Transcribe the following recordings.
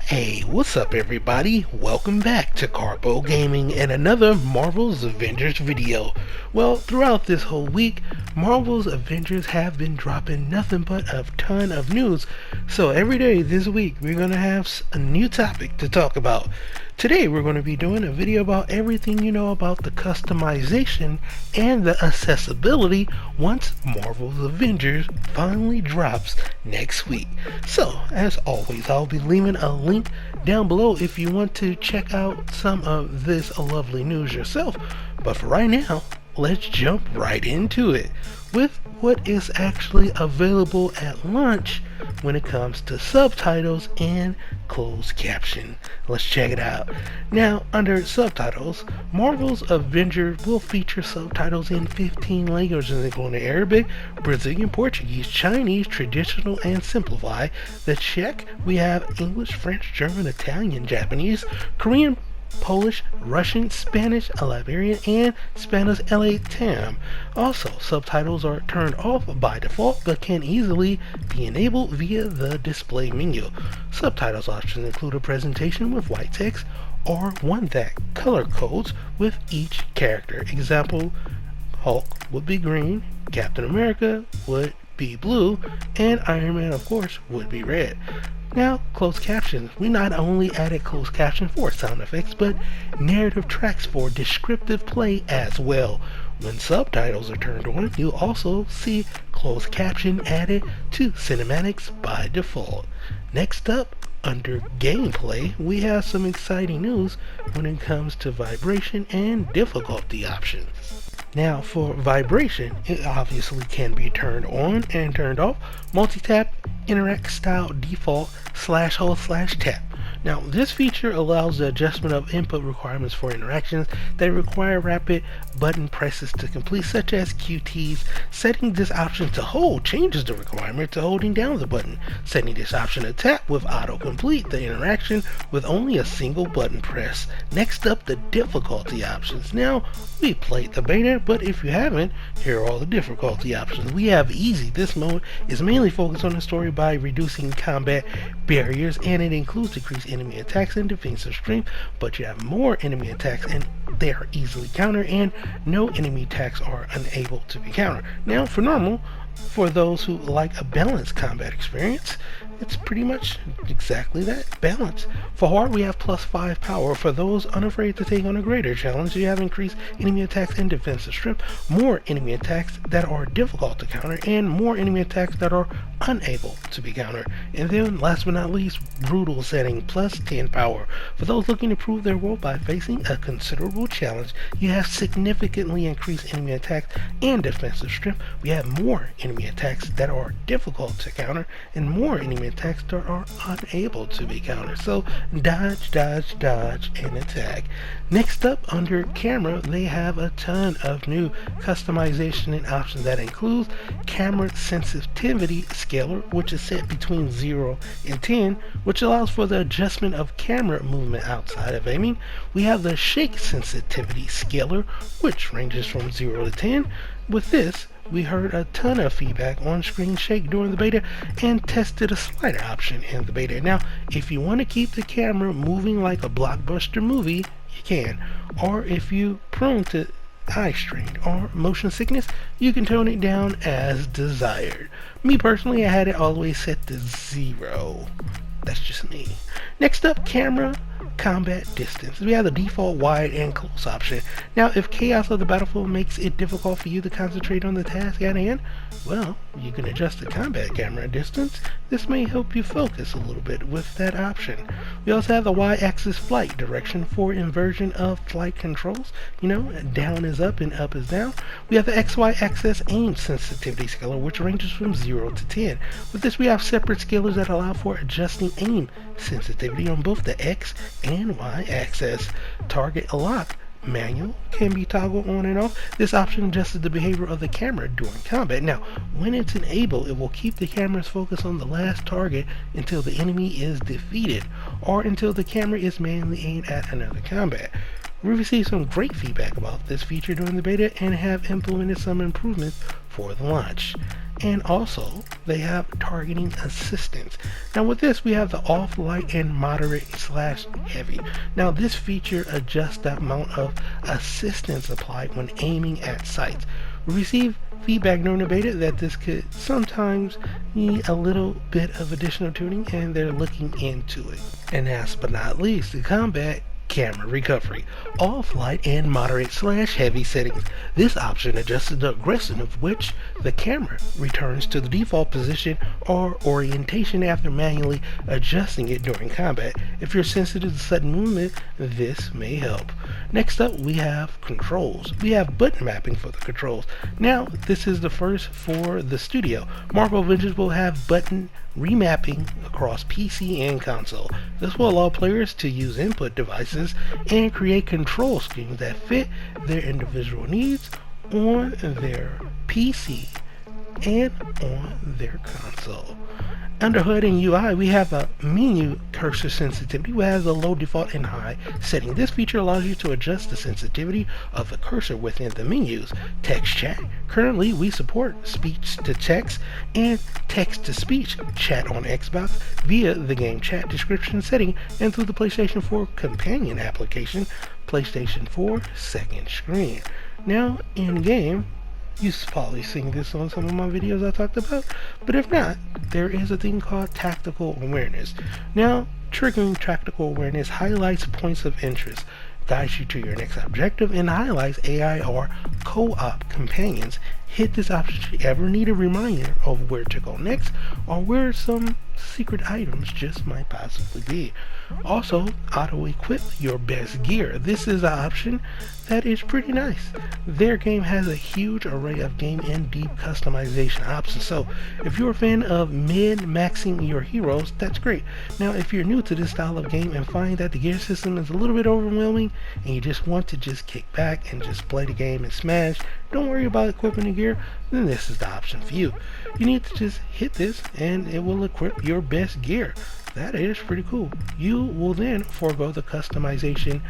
Hey, what's up everybody? Welcome back to Karpo Gaming and another Marvel's Avengers video. Well, throughout this whole week, Marvel's Avengers have been dropping nothing but a ton of news. So every day this week, we're going to have a new topic to talk about. Today we're going to be doing a video about everything you know about the customization and the accessibility once Marvel's Avengers finally drops next week. So, as always, I'll be leaving a link down below if you want to check out some of this lovely news yourself. But for right now, let's jump right into it with what is actually available at launch when it comes to subtitles and closed caption. Let's check it out. Now, under subtitles, Marvel's Avengers will feature subtitles in 15 languages, including Arabic, Brazilian, Portuguese, Chinese, traditional, and simplified. The Czech, we have English, French, German, Italian, Japanese, Korean, Polish, Russian, Spanish, Liberian, and Spanish LATAM. Also, subtitles are turned off by default but can easily be enabled via the display menu. Subtitles options include a presentation with white text or one that color codes with each character. Example, Hulk would be green, Captain America would be blue, and Iron Man, of course, would be red. Now, closed captions. We not only added closed caption for sound effects, but narrative tracks for descriptive play as well. When subtitles are turned on, you'll also see closed caption added to cinematics by default. Next up, under gameplay, we have some exciting news when it comes to vibration and difficulty options. Now, for vibration, it obviously can be turned on and turned off. Multi-tap, interact style default, /hold/tap. Now, this feature allows the adjustment of input requirements for interactions that require rapid button presses to complete, such as QTs. Setting this option to hold changes the requirement to holding down the button. Setting this option to tap with autocomplete the interaction with only a single button press. Next up, the difficulty options. Now, we played the beta, but if you haven't, here are all the difficulty options. We have easy. This mode is mainly focused on the story by reducing combat barriers, and it includes decreased enemy attacks and defensive strength, but you have more enemy attacks and they are easily countered, and no enemy attacks are unable to be countered. Now, for normal, for those who like a balanced combat experience, it's pretty much exactly that, balance. For hard, we have +5 power. For those unafraid to take on a greater challenge, you have increased enemy attacks and defensive strength, more enemy attacks that are difficult to counter, and more enemy attacks that are unable to be countered. And then, last but not least, brutal setting, +10 power. For those looking to prove their worth by facing a considerable challenge, you have significantly increased enemy attacks and defensive strength. We have more enemy attacks that are difficult to counter, and more enemy attacks that are unable to be countered. So dodge, dodge, dodge, and attack. Next up, under camera, they have a ton of new customization and options that includes camera sensitivity scaler, which is set between 0 and 10, which allows for the adjustment of camera movement outside of aiming. We have the shake sensitivity scaler, which ranges from 0 to 10. With this, we heard a ton of feedback on screen shake during the beta and tested a slider option in the beta. Now, if you want to keep the camera moving like a blockbuster movie, you can. Or if you're prone to eye strain or motion sickness, you can tone it down as desired. Me personally, I had it all the way set to 0. That's just me. Next up, camera combat distance. We have the default wide and close option. Now, if chaos of the battlefield makes it difficult for you to concentrate on the task at hand, well, you can adjust the combat camera distance. This may help you focus a little bit with that option. We also have the y-axis flight direction for inversion of flight controls. You know, down is up and up is down. We have the xy-axis aim sensitivity scaler, which ranges from 0 to 10. With this, we have separate scalers that allow for adjusting aim sensitivity on both the x and y-axis. Target lock manual can be toggled on and off. This option adjusts the behavior of the camera during combat. Now, when it's enabled, it will keep the camera's focus on the last target until the enemy is defeated, or until the camera is manually aimed at another combat. We received some great feedback about this feature during the beta and have implemented some improvements for the launch. and also they have targeting assistance. Now with this we have the off, light, and moderate / heavy. Now this feature adjusts the amount of assistance applied when aiming at sights. We received feedback during the beta that this could sometimes need a little bit of additional tuning, and they're looking into it. And last but not least, the combat camera recovery, off, light, and moderate / heavy settings. This option adjusts the aggressiveness of which the camera returns to the default position or orientation after manually adjusting it during combat. If you're sensitive to sudden movement, this may help. Next up, we have controls. We have button mapping for the controls. Now, this is the first for the studio. Marvel Avengers will have button remapping across PC and console. This will allow players to use input devices and create control schemes that fit their individual needs on their PC and on their console. Under HUD and UI, we have a menu cursor sensitivity, which has a low, default, and high setting. This feature allows you to adjust the sensitivity of the cursor within the menus. Text chat. Currently, we support speech-to-text and text-to-speech chat on Xbox via the game chat description setting and through the PlayStation 4 companion application, PlayStation 4 second screen. Now, in-game, you've probably seen this on some of my videos I talked about, but if not, there is a thing called tactical awareness. Now, triggering tactical awareness highlights points of interest, guides you to your next objective, and highlights AI or co-op companions. Hit this option if you ever need a reminder of where to go next or where some secret items just might possibly be. Also, auto-equip your best gear. This is an option that is pretty nice. Their game has a huge array of game and deep customization options, so if you're a fan of min-maxing your heroes, that's great. Now, if you're new to this style of game and find that the gear system is a little bit overwhelming and you just want to just kick back and just play the game and smash, don't worry about equipping the gear, then this is the option for you. You need to just hit this and it will equip your best gear. That is pretty cool. You will then forego the customization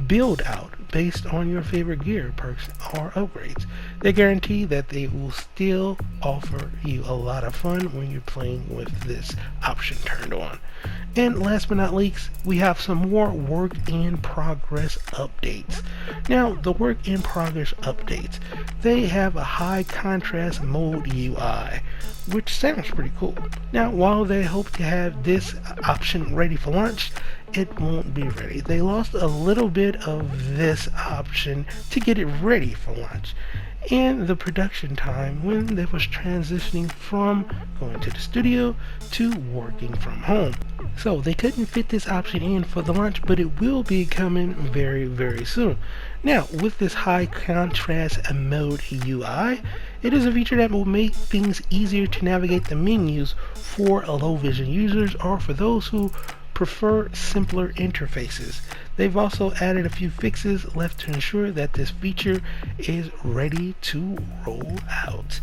build out based on your favorite gear, perks, or upgrades. They guarantee that they will still offer you a lot of fun when you're playing with this option turned on. And last but not least, we have some more work in progress updates. Now, the work in progress updates, they have a high contrast mode UI, which sounds pretty cool. Now, while they hope to have this option ready for launch, it won't be ready. They lost a little bit of this option to get it ready for launch and the production time when they was transitioning from going to the studio to working from home. So they couldn't fit this option in for the launch, but it will be coming very, very soon. Now, with this high contrast mode UI, it is a feature that will make things easier to navigate the menus for low vision users or for those who prefer simpler interfaces. They've also added a few fixes left to ensure that this feature is ready to roll out.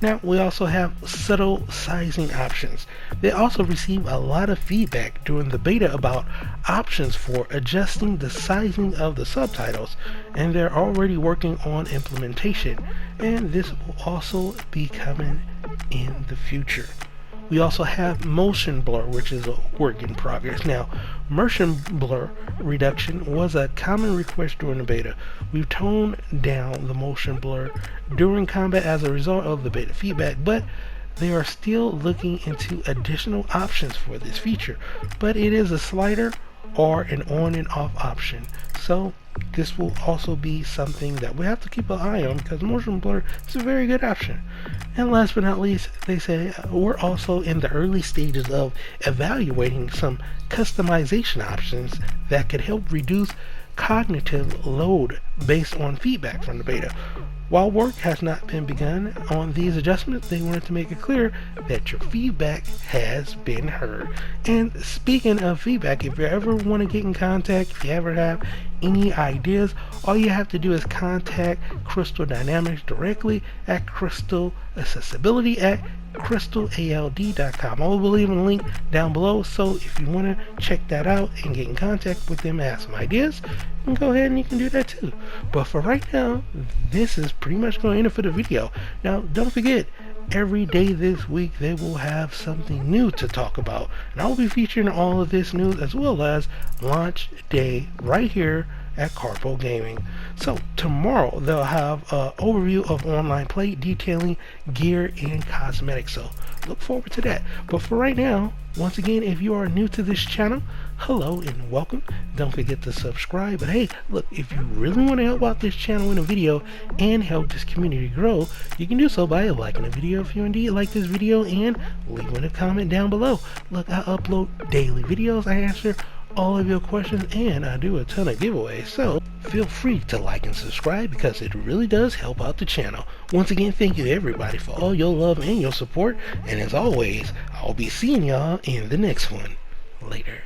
Now, we also have subtle sizing options. They also received a lot of feedback during the beta about options for adjusting the sizing of the subtitles, and they're already working on implementation, and this will also be coming in the future. We also have motion blur, which is a work in progress. Now, motion blur reduction was a common request during the beta. We've toned down the motion blur during combat as a result of the beta feedback, but they are still looking into additional options for this feature. But it is a slider or an on and off option. So this will also be something that we have to keep an eye on because motion blur is a very good option. And last but not least, they say we're also in the early stages of evaluating some customization options that could help reduce cognitive load based on feedback from the beta. While work has not been begun on these adjustments, they wanted to make it clear that your feedback has been heard. And speaking of feedback, if you ever want to get in contact, if you ever have any ideas, all you have to do is contact Crystal Dynamics directly at Crystal Accessibility at crystalald.com. I will leave a link down below, so if you want to check that out and get in contact with them and have some ideas, you can go ahead and you can do that too. But for right now, this is pretty much going to end it for the video. Now, don't forget, every day this week they will have something new to talk about. And I will be featuring all of this news as well as launch day right here at Karpo Gaming. So tomorrow they'll have an overview of online play detailing gear and cosmetics. So look forward to that. But for right now, once again, if you are new to this channel, hello and welcome. Don't forget to subscribe. But hey, look, if you really want to help out this channel in a video and help this community grow, you can do so by liking the video if you indeed like this video and leaving a comment down below. Look, I upload daily videos. I answer all of your questions and I do a ton of giveaways, so feel free to like and subscribe because it really does help out the channel. Once again, thank you everybody for all your love and your support, and as always, I'll be seeing y'all in the next one. Later.